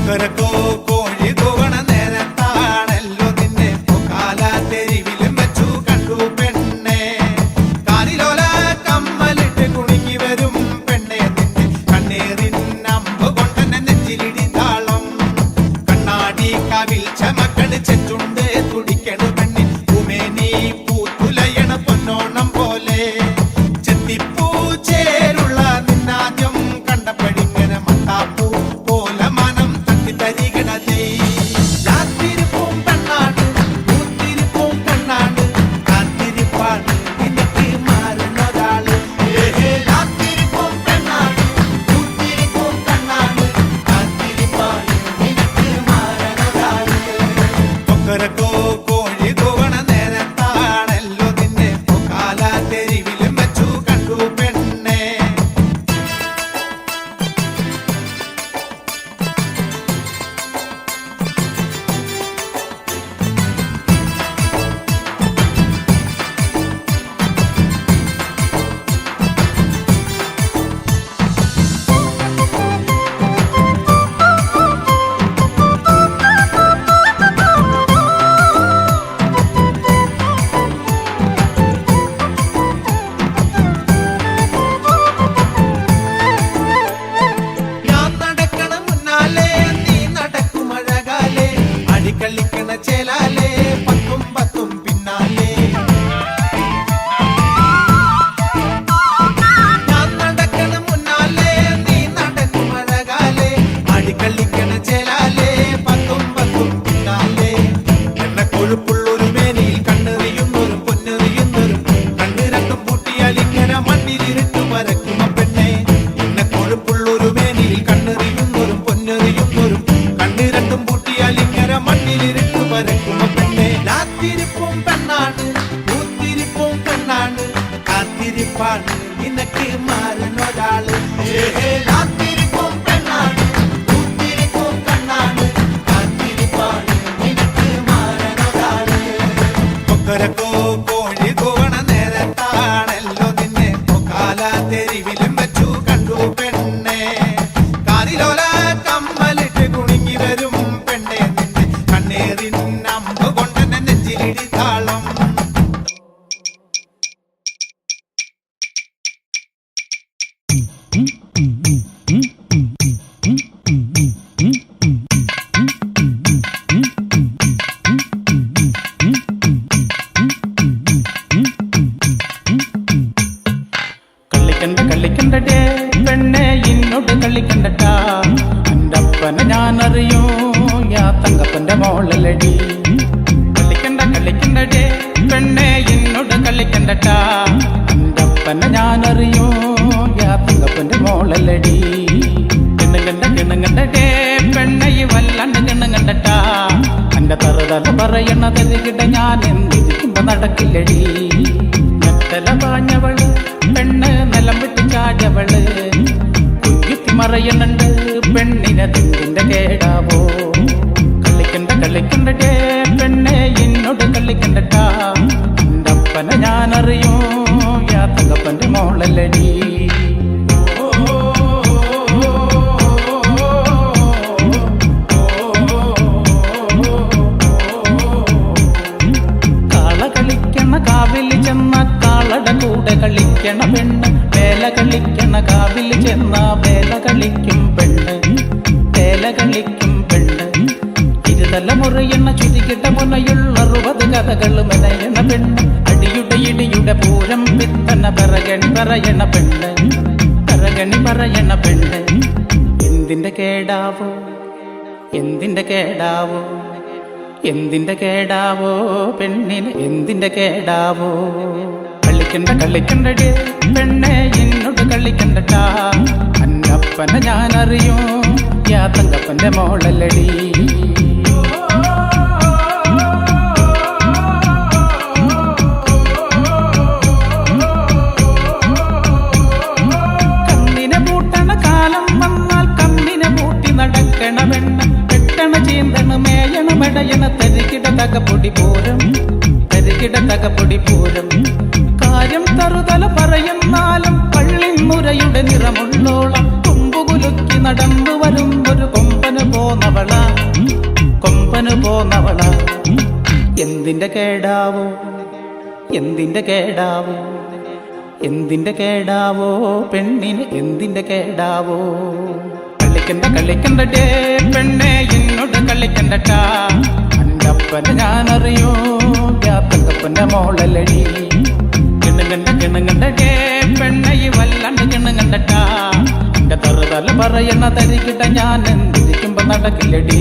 കൊക്കരക്കോ കോഴി കൂവണ നേരത്താണല്ലോ നിന്നെ കാലാത്തെരിവിലും വെച്ചു കണ്ടു പെണ്ണെ. കാലിലോല കമ്മലിട്ട് കുണുങ്ങി വരും പെണ്ണെ നിന്നെ കണ്ണേറിനമ്പ് കൊണ്ടെന്നെ നെഞ്ചിലിടി താളം. കണ്ണാടി കവിൽ ചമക്കണ് ചെറ്റുണ്ട് തുടിക്കണ പെണ്ണിൻ ഉമേനി പൂത്തുലയണ പൊന്നോണം പോലെ. ചെത്തിപ്പൂ ചേരുള്ള നിന്നാദ്യം കണ്ടപ്പടിങ്ങനെ മത്താപ്പൂ പോലെ മനം തട്ടി തരികണതേ. രാത്തിരിപ്പും പെണ്ണാണ് പൂത്തിരിപ്പും പെണ്ണാണ് കാത്തിരിപ്പാണ് നിനക്ക് മാറുന്നൊരാള്. രാത്തിരിപ്പും പെണ്ണാണ് പൂത്തിരിപ്പും പെണ്ണാണ് കാത്തിരിപ്പാണ് നിനക്ക് മാറുന്നൊരാള്. കൊക്കരക്കോ കോഴി കൂവണ നേരത്താണല്ലോ നിന്നെ കാലാത്തെരിവിലും വെച്ചു കണ്ടു പെണ്ണെ. ഞാൻ നടക്കണ മുന്നാലെ നീ നടക്കും അഴകാലെ അടിക്കളിക്കണ ചേലാലെ പത്തും പത്തും പിന്നാലെ. ഞാൻ നടക്കണ മുന്നാലെ നീ നടക്കും അഴകാലെ അടിക്കളിക്കണ ചേലാലെ പത്തും പത്തും പിന്നാലെ. എണ്ണ കൊഴുപ്പുള്ളൊരു മേനിയിൽ കണ്ണെറിയുന്നൊരു പൊന്നെറിയുന്നൊരു കണ്ണ് രണ്ടും പൂട്ടിയാൽ ഇങ്ങനെ മണ്ണിലിരുട്ട് വരക്കുന്ന പെണ്ണെ. എണ്ണ കൊഴുപ്പുള്ളൊരു മേനിയിൽ കണ്ണെറിയുന്നൊരു പൊന്നെറിയുന്നൊരു കണ്ണ് രണ്ടും പൂട്ടിയാൽ ഇങ്ങനെ മണ്ണിലിരുട്ട് വരക്കുന്ന പെണ്ണെ. രാത്തിരിപ്പും പെണ്ണാണ് പൂത്തിരിപ്പും പെണ്ണാണ് കാത്തിരിപ്പാണ് നിനക്ക് മാറുന്നൊരാള്. രാത്തിരിപ്പും പെണ്ണാണ് പൂത്തിരിപ്പും പെണ്ണാണ് കാത്തിരിപ്പാണ് നിനക്ക് മാറുന്നൊരാള്. കൊക്കരക്കോ കോഴി കൂവണ നേരത്താണല്ലോ നിന്നെ കാലാത്തെരിവിലും വെച്ചു കണ്ടു പെണ്ണെ. കാലിലോല കമ്മലിട്ട് കുണുങ്ങി വരും പെണ്ണെ നിന്നെ കണ്ണേറിനമ്പ് കൊണ്ടെന്നെ നെഞ്ചിലിടി താളം. കളിക്കണ്ട കളിക്കണ്ടേ പെണ്ണെ ഇന്നോട് കളിക്കണ്ടട്ടാ. എൻ്റെ അപ്പനെ ഞാനറിയൂ യാ തങ്കപ്പന്റെ മോളലടി. കളിക്കണ്ട കളിക്കണ്ടേ പെണ്ണെ ഇന്നോട് കളിക്കണ്ടട്ടാ. എൻ്റെ അപ്പനെ ഞാനറിയൂ യാ തങ്കപ്പന്റെ മോളലടി. കിണുങ്ങണ്ടേ പെണ്ണെ വല്ലാണ്ട് കിണുങ്ങണ്ടട്ടാ. എൻ്റെ തറുതല പറയണതെരികിട ഞാൻ എന്തിരിക്കുമ്പോ നടക്കില്ലടി. നെത്തല പാഞ്ഞവള് പെണ്ണ് നിലം വിട്ട് ചാടവള് കുത്തി മറയണുണ്ട് പെണ്ണിനെ തിന്റെ കേടാവോ. കളിക്കണ്ടേ പെണ്ണെ എന്നോട് കളിക്കണ്ടട്ടാ. എൻ്റെ അപ്പനെ ഞാനറിയൂ യാ തങ്കപ്പന്റെ മോളല്ലടി. കാള കളിക്കണ കാവിൽ ചെന്ന കാളട കൂടെ കളിക്കണ പെണ്ണ്. വേല കളിക്കണ കാവിൽ ചെന്ന വേല കളിക്കും പെണ്ണ്. വേല കളിക്കും പെണ്ണ്. ഇരുതലമുറയെണ്ണ ചുരുക്കിട്ട മുനയുള്ള 60 കഥകൾ മെനയണ പെണ്ണ്. അടിയുടെ ഇടിയുടെ പൂരം പിത്തന പിറകണി പറയണ പെണ്ണ്. പിറകണി പറയണ പെണ്ണ്. എന്തിന്റെ കേടാവോ എന്തിന്റെ കേടാവോ എന്തിന്റെ കേടാവോ പെണ്ണിന് എന്തിന്റെ കേടാവോ. കളിക്കണ്ടേ പെണ്ണെ എന്നോട് കളിക്കണ്ടട്ടാ. അന്നപ്പനെ ഞാനറിയൂ യാ തങ്കപ്പന്റെ മോളല്ലടി. കണ്ണിനെ പൂട്ടണ കാലം വന്നാൽ കണ്ണിനെ പൂട്ടി നടക്കണ പെണ്ണ്. പെട്ടണ ചീന്തണ് മേയണ മെടയണ തരികിട തകപ്പൊടി പൂരം. തരികിട തകപ്പൊടി പൂരം. കാര്യം തറുതല പറയുന്നാലും പള്ളിമുരയുടെ നിറമുള്ളോളം കൊമ്പുകുലുക്കി നടന്നു വരുന്നൊരു കൊമ്പന് പോ പോന്നവള കൊമ്പന് പോന്നവള എന്തിന്റെ കേടാവോ എന്തിന്റെ കേടാവോ എന്തിന്റെ കേടാവോ പെണ്ണിന് എന്തിന്റെ കേടാവോ കളിക്കണ്ട ഡേ പെണ്ണെ എന്നോട് കളിക്കണ്ടട്ടാ അൻ്റപ്പനെ ഞാനറിയോ തങ്കപ്പന്റെ മോളല്ലടി കിണുങ്ങണ്ട ഡേ പെണ്ണെ വല്ലാണ്ട് കിണുങ്ങണ്ടട്ടാ എന്റെ തറുതല പറയണ തരികിട്ട ഞാൻ എന്തിരിക്കുമ്പോ നടക്കില്ലടി